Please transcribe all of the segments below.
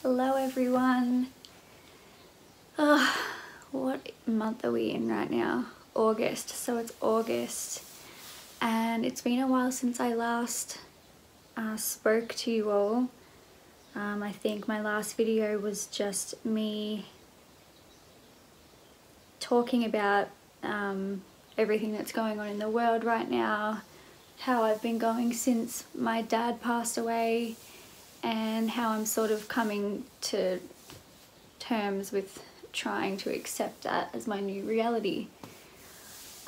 Hello everyone. What month are we in right now? August. So it's August and it's been a while since I last spoke to you all. I think my last video was just me talking about everything that's going on in the world right now, how I've been going since my dad passed away, and how I'm sort of coming to terms with trying to accept that as my new reality.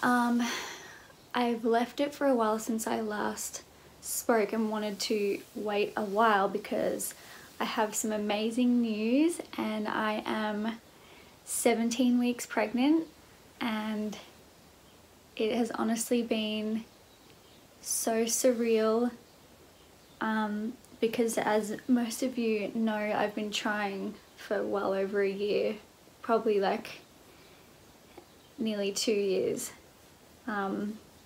I've left it for a while since I last spoke and wanted to wait a while because I have some amazing news, and I am 17 weeks pregnant, and it has honestly been so surreal because, as most of you know, I've been trying for well over a year, probably like nearly 2 years.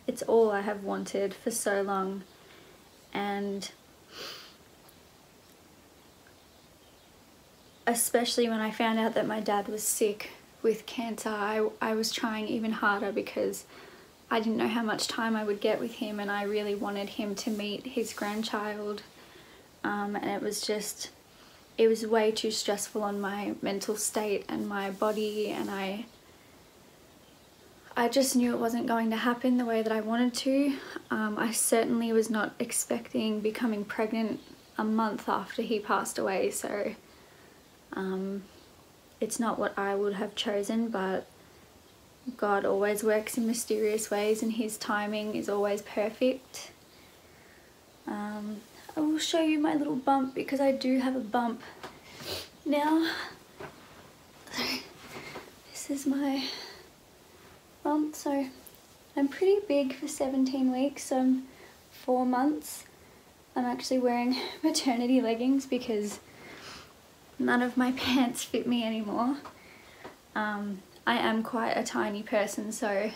It's all I have wanted for so long, and especially when I found out that my dad was sick with cancer, I was trying even harder because I didn't know how much time I would get with him, and I really wanted him to meet his grandchild. And it was way too stressful on my mental state and my body, and I just knew it wasn't going to happen the way that I wanted to. I certainly was not expecting becoming pregnant a month after he passed away, so it's not what I would have chosen, but God always works in mysterious ways and his timing is always perfect. I will show you my little bump because I do have a bump now. This is my bump. So I'm pretty big for 17 weeks, so I'm 4 months. I'm actually wearing maternity leggings because none of my pants fit me anymore. I am quite a tiny person, so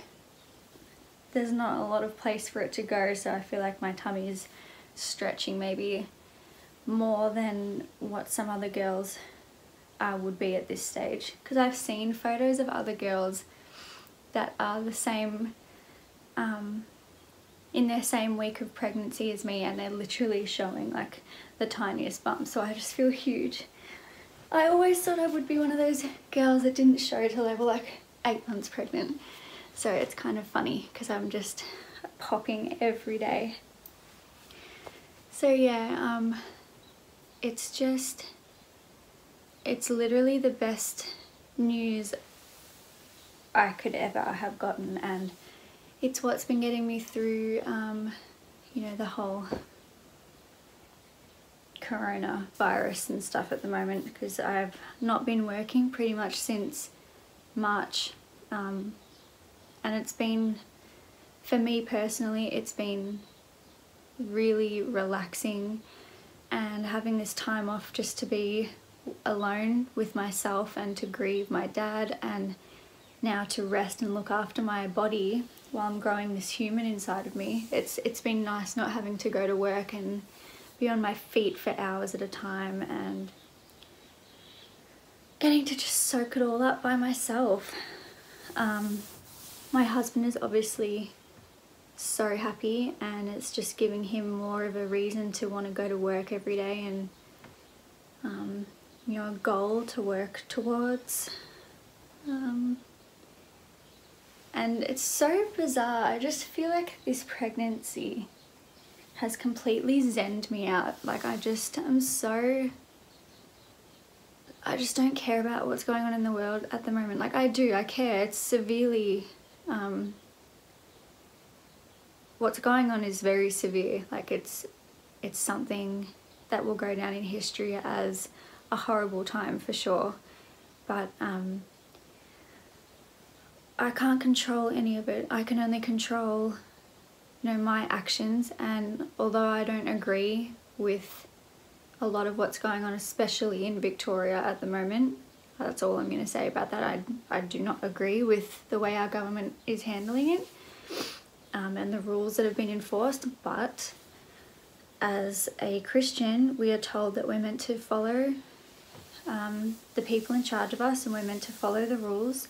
there's not a lot of place for it to go, so I feel like my tummy is stretching maybe more than what some other girls would be at this stage, because I've seen photos of other girls that are the same in their same week of pregnancy as me, and they're literally showing like the tiniest bump, so I just feel huge. I always thought I would be one of those girls that didn't show till they were like 8 months pregnant, so it's kind of funny because I'm just popping every day. So yeah, it's literally the best news I could ever have gotten, and it's what's been getting me through, you know, the whole coronavirus and stuff at the moment, because I've not been working pretty much since March, and it's been, for me personally, it's been really relaxing and having this time off just to be alone with myself and to grieve my dad, and now to rest and look after my body while I'm growing this human inside of me. It's been nice not having to go to work and be on my feet for hours at a time, and getting to just soak it all up by myself. My husband is obviously so happy, and it's just giving him more of a reason to want to go to work every day, and you know, a goal to work towards. And it's so bizarre. I just feel like this pregnancy has completely zen'd me out. Like I just don't care about what's going on in the world at the moment. Like I care. It's severely, what's going on is very severe. Like it's something that will go down in history as a horrible time for sure. But I can't control any of it. I can only control, you know, my actions, and although I don't agree with a lot of what's going on, especially in Victoria at the moment, that's all I'm going to say about that. I do not agree with the way our government is handling it, and the rules that have been enforced, but as a Christian we are told that we're meant to follow the people in charge of us, and we're meant to follow the rules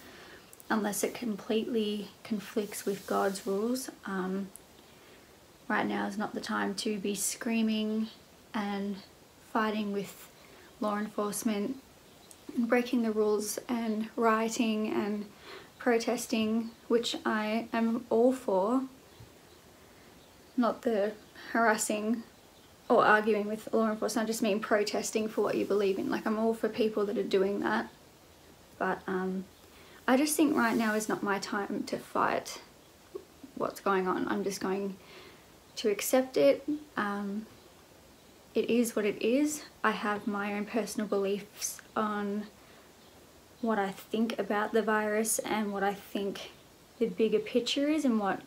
unless it completely conflicts with God's rules. Right now is not the time to be screaming and fighting with law enforcement, breaking the rules and rioting and protesting, which I am all for. Not the harassing or arguing with law enforcement, I just mean protesting for what you believe in. Like, I'm all for people that are doing that, but I just think right now is not my time to fight what's going on. I'm just going to accept it. It is what it is. I have my own personal beliefs on what I think about the virus and what I think the bigger picture is and what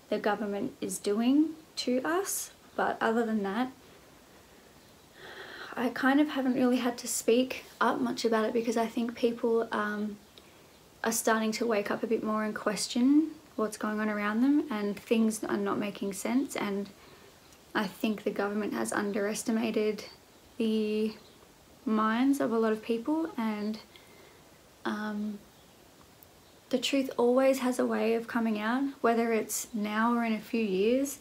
the government is doing to us. But other than that, I kind of haven't really had to speak up much about it because I think people are starting to wake up a bit more and question what's going on around them, and things are not making sense. And I think the government has underestimated the minds of a lot of people, and the truth always has a way of coming out, whether it's now or in a few years.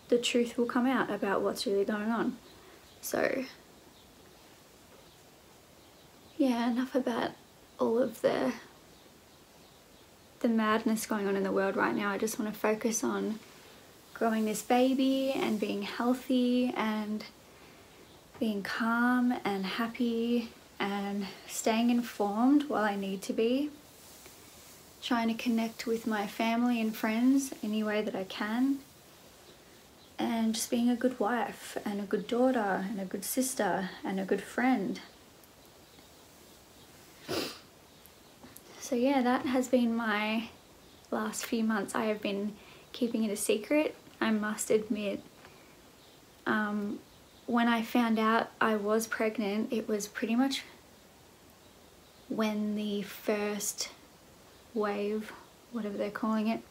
The truth will come out about what's really going on. So yeah, enough about all of the madness going on in the world right now. I just want to focus on growing this baby and being healthy and being calm and happy and staying informed while I need to be, trying to connect with my family and friends any way that I can, and just being a good wife and a good daughter and a good sister and a good friend. So yeah, that has been my last few months. I have been keeping it a secret, I must admit. When I found out I was pregnant, it was pretty much when the first wave, whatever they're calling it,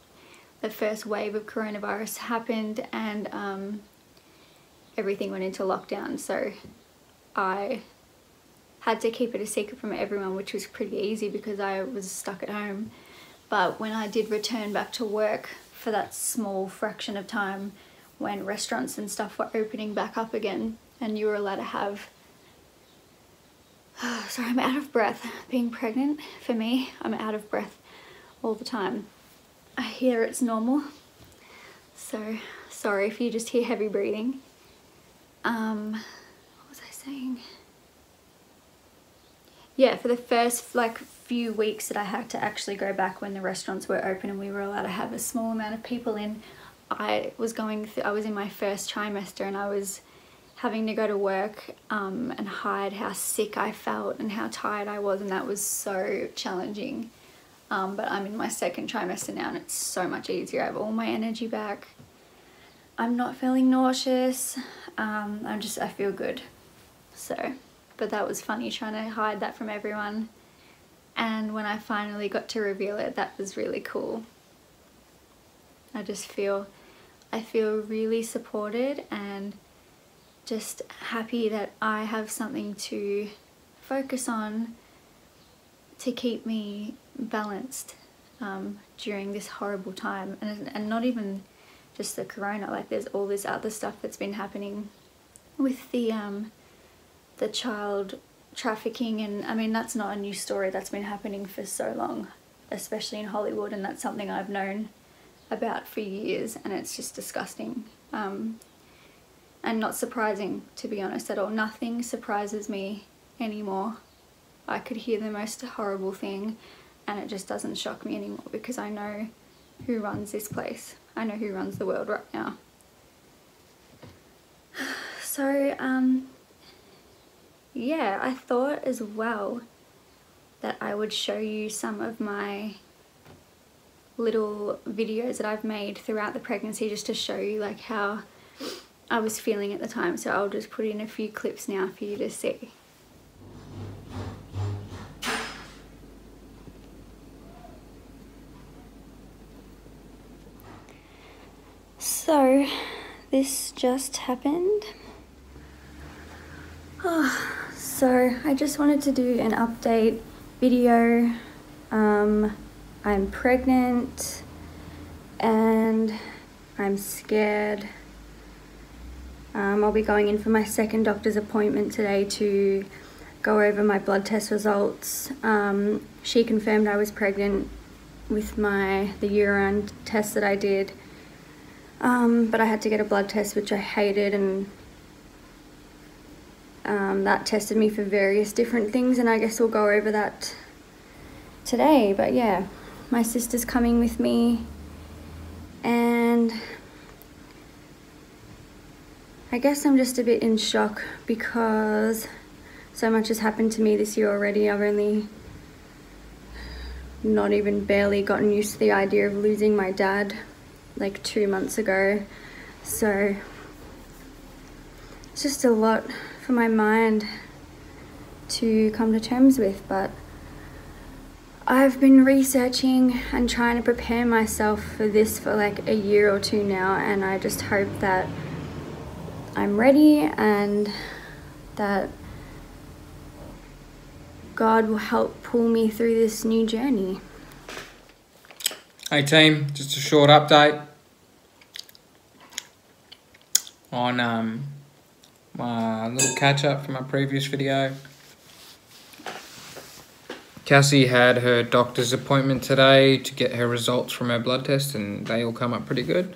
the first wave of coronavirus happened, and everything went into lockdown. So I had to keep it a secret from everyone, which was pretty easy because I was stuck at home. But when I did return back to work for that small fraction of time when restaurants and stuff were opening back up again and you were allowed to have... Sorry, I'm out of breath. Being pregnant, for me, I'm out of breath all the time. I hear it's normal, so sorry if you just hear heavy breathing. What was I saying? Yeah, for the first few weeks that I had to actually go back when the restaurants were open and we were allowed to have a small amount of people in, I was in my first trimester and I was having to go to work and hide how sick I felt and how tired I was, and that was so challenging. But I'm in my second trimester now and it's so much easier. I have all my energy back. I'm not feeling nauseous. I feel good. So, but that was funny trying to hide that from everyone. And when I finally got to reveal it, that was really cool. I feel really supported and just happy that I have something to focus on to keep me balanced during this horrible time. And not even just the corona, like there's all this other stuff that's been happening with the child trafficking, and I mean that's not a new story, that's been happening for so long, especially in Hollywood, and that's something I've known about for years, and it's just disgusting and not surprising, to be honest, at all. Nothing surprises me anymore. I could hear the most horrible thing and it just doesn't shock me anymore because I know who runs this place. I know who runs the world right now. So yeah, I thought as well that I would show you some of my little videos that I've made throughout the pregnancy, just to show you like how I was feeling at the time. So I'll just put in a few clips now for you to see. So this just happened. So I just wanted to do an update video. I'm pregnant and I'm scared. I'll be going in for my second doctor's appointment today to go over my blood test results. She confirmed I was pregnant with the urine test that I did, but I had to get a blood test, which I hated, and that tested me for various different things, and I guess we'll go over that today. But yeah, my sister's coming with me, and I guess I'm just a bit in shock because so much has happened to me this year already. I've only not even barely gotten used to the idea of losing my dad like 2 months ago. So it's just a lot for my mind to come to terms with, but I've been researching and trying to prepare myself for this for like a year or two now, and I just hope that I'm ready and that God will help pull me through this new journey. Hey team, just a short update on my little catch up from my previous video. Cassie had her doctor's appointment today to get her results from her blood test, and they all come up pretty good.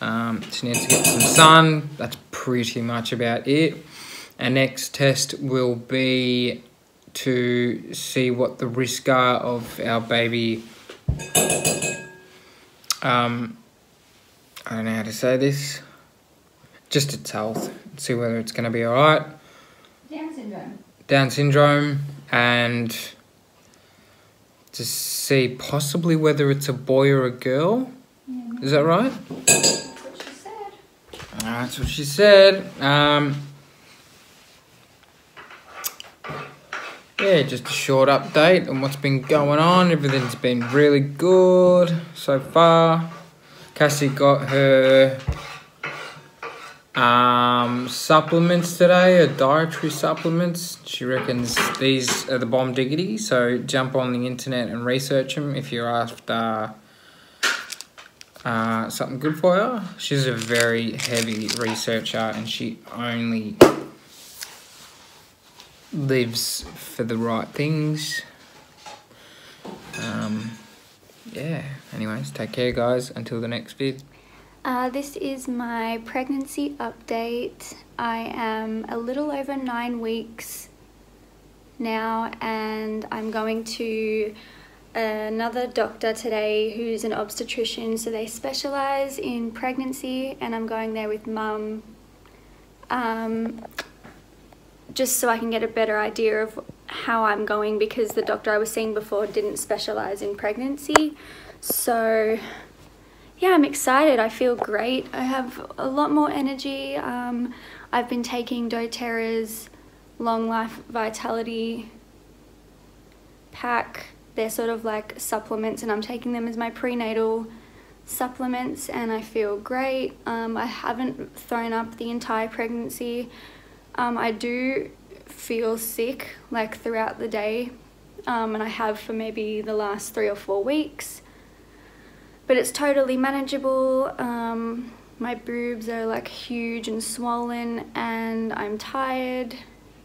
She needs to get some sun. That's pretty much about it. Our next test will be to see what the risks are of our baby. I don't know how to say this. Just its health. See whether it's going to be alright. Down syndrome. Down syndrome, and to see possibly whether it's a boy or a girl. Yeah, is that right? That's what she said. That's what she said. Yeah, just a short update on what's been going on. Everything's been really good so far. Cassie got her supplements today, her dietary supplements. She reckons these are the bomb diggity, so jump on the internet and research them if you're after something good for you. She's a very heavy researcher, and she only lives for the right things. Yeah, anyways, take care guys, until the next vid. This is my pregnancy update. I am a little over 9 weeks now, and I'm going to another doctor today who's an obstetrician, so they specialise in pregnancy, and I'm going there with mum, just so I can get a better idea of how I'm going, because the doctor I was seeing before didn't specialise in pregnancy. So yeah, I'm excited. I feel great. I have a lot more energy. I've been taking doTERRA's Long Life Vitality pack. They're sort of like supplements, and I'm taking them as my prenatal supplements, and I feel great. I haven't thrown up the entire pregnancy. I do feel sick like throughout the day, and I have for maybe the last 3 or 4 weeks, but it's totally manageable. My boobs are like huge and swollen, and I'm tired,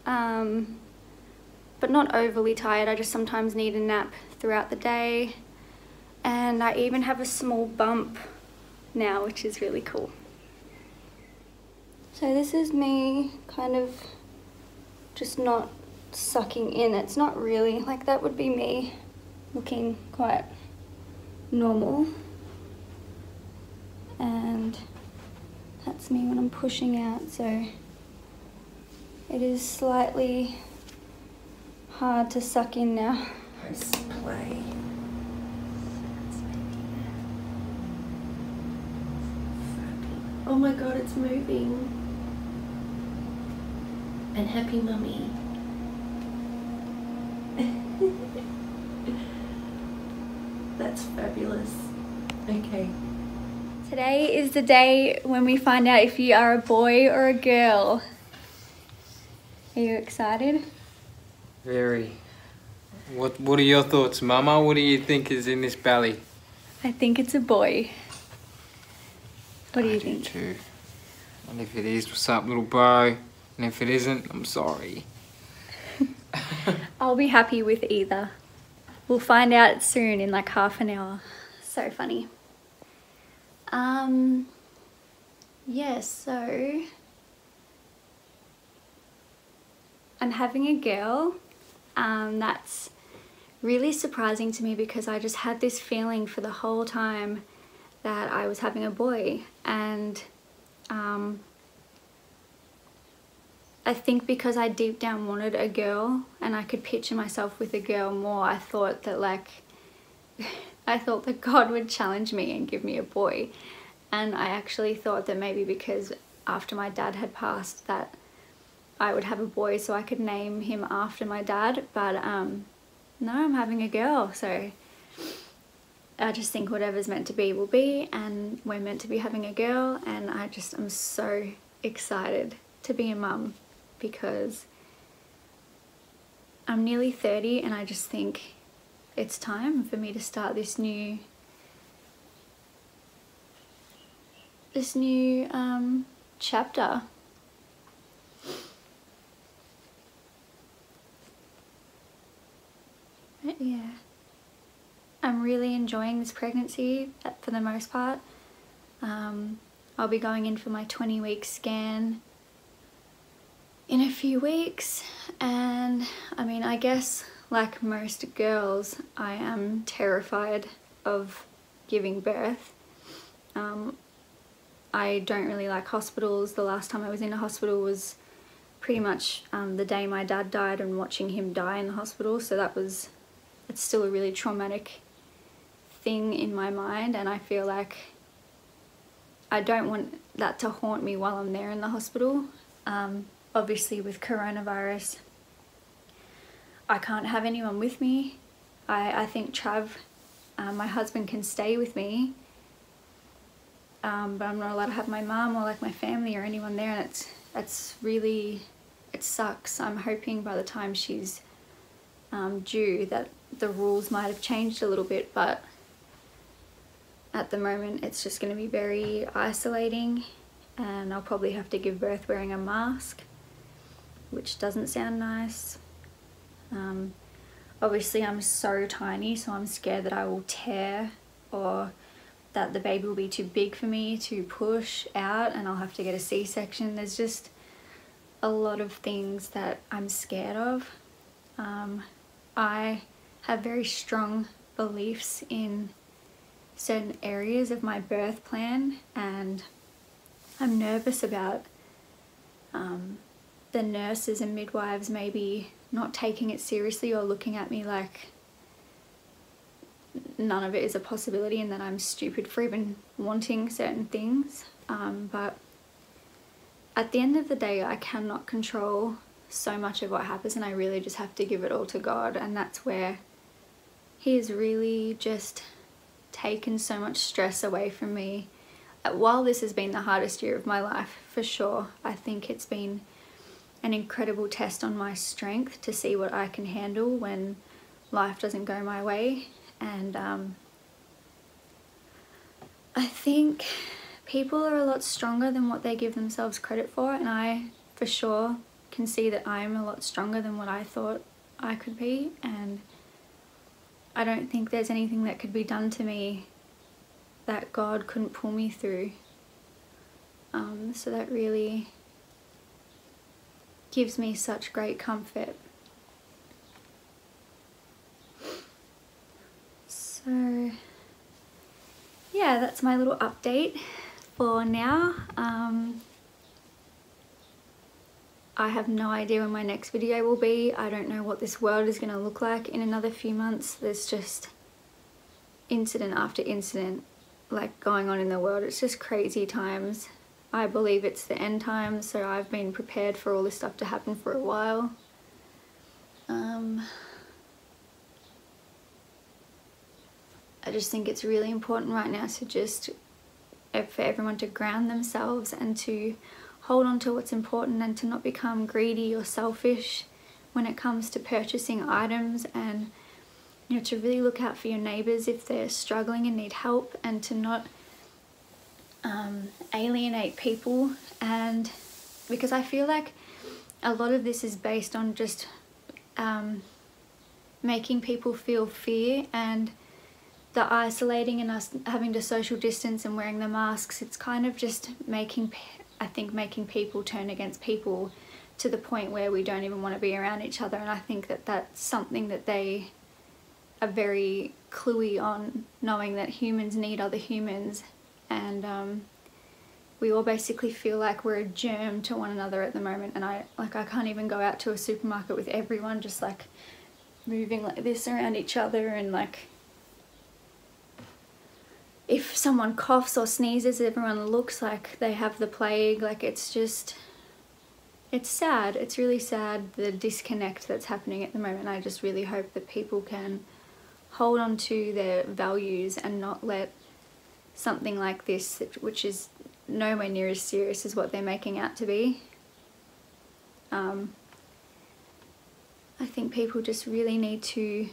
but not overly tired. I just sometimes need a nap throughout the day, and I even have a small bump now, which is really cool. So this is me kind of just not sucking in. It's not really, like that would be me looking quite normal. And that's me when I'm pushing out, so it is slightly hard to suck in now. Press play. Oh my god, it's moving. And happy mummy. That's fabulous. Okay. Today is the day when we find out if you are a boy or a girl. Are you excited? Very. What are your thoughts, Mama? What do you think is in this belly? I think it's a boy. What do you I think? too. And if it is, what's up, little bro? And if it isn't, I'm sorry. I'll be happy with either. We'll find out soon in like half an hour. So funny. Yeah, so I'm having a girl. That's really surprising to me because I just had this feeling for the whole time that I was having a boy, and I think because I deep down wanted a girl and I could picture myself with a girl more, I thought that God would challenge me and give me a boy. And I actually thought that maybe because after my dad had passed that I would have a boy so I could name him after my dad, but no, I'm having a girl, so I just think whatever's meant to be will be, and we're meant to be having a girl, and I'm so excited to be a mum because I'm nearly 30 and I just think it's time for me to start this new chapter. But yeah, I'm really enjoying this pregnancy for the most part. I'll be going in for my 20-week scan in a few weeks, and I mean, I guess like most girls, I am terrified of giving birth. I don't really like hospitals. The last time I was in a hospital was pretty much the day my dad died and watching him die in the hospital, so it's still a really traumatic thing in my mind, and I feel like I don't want that to haunt me while I'm there in the hospital. Obviously with coronavirus, I can't have anyone with me. I think Trav, my husband, can stay with me, but I'm not allowed to have my mum or like my family or anyone there, and it sucks. I'm hoping by the time she's due that the rules might have changed a little bit, but at the moment it's just going to be very isolating, and I'll probably have to give birth wearing a mask, which doesn't sound nice. Obviously I'm so tiny, so I'm scared that I will tear or that the baby will be too big for me to push out and I'll have to get a C-section. There's just a lot of things that I'm scared of. I have very strong beliefs in certain areas of my birth plan, and I'm nervous about the nurses and midwives maybe not taking it seriously or looking at me like none of it is a possibility and that I'm stupid for even wanting certain things. But at the end of the day, I cannot control so much of what happens, and I really just have to give it all to God, and that's where He has really just taken so much stress away from me. While this has been the hardest year of my life, for sure, I think it's been an incredible test on my strength to see what I can handle when life doesn't go my way. And I think people are a lot stronger than what they give themselves credit for, and I for sure can see that I'm a lot stronger than what I thought I could be, and I don't think there's anything that could be done to me that God couldn't pull me through. So that really gives me such great comfort. So yeah, that's my little update for now. I have no idea when my next video will be. I don't know what this world is going to look like in another few months. There's just incident after incident like going on in the world. It's just crazy times. I believe it's the end times, so I've been prepared for all this stuff to happen for a while. I just think it's really important right now to just for everyone to ground themselves and to hold on to what's important and to not become greedy or selfish when it comes to purchasing items, and you know, to really look out for your neighbours if they're struggling and need help, and to not alienate people. And because I feel like a lot of this is based on just making people feel fear, and the isolating and us having to social distance and wearing the masks, it's kind of just making people turn against people to the point where we don't even want to be around each other. And I think that that's something that they are very cluey on, knowing that humans need other humans, and we all basically feel like we're a germ to one another at the moment. And I can't even go out to a supermarket with everyone just like moving like this around each other, and like if someone coughs or sneezes, everyone looks like they have the plague. Like it's sad. It's really sad, the disconnect that's happening at the moment. I just really hope that people can hold on to their values and not let something like this, which is nowhere near as serious as what they're making out to be. I think people just really need to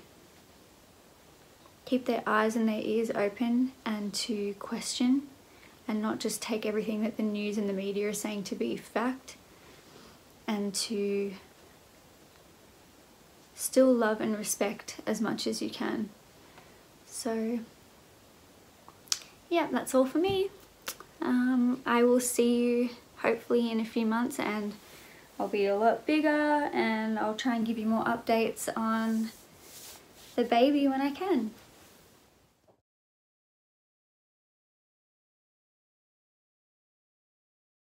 keep their eyes and their ears open, and to question and not just take everything that the news and the media are saying to be fact, and to still love and respect as much as you can. So yeah, that's all for me. I will see you hopefully in a few months, and I'll be a lot bigger, and I'll try and give you more updates on the baby when I can.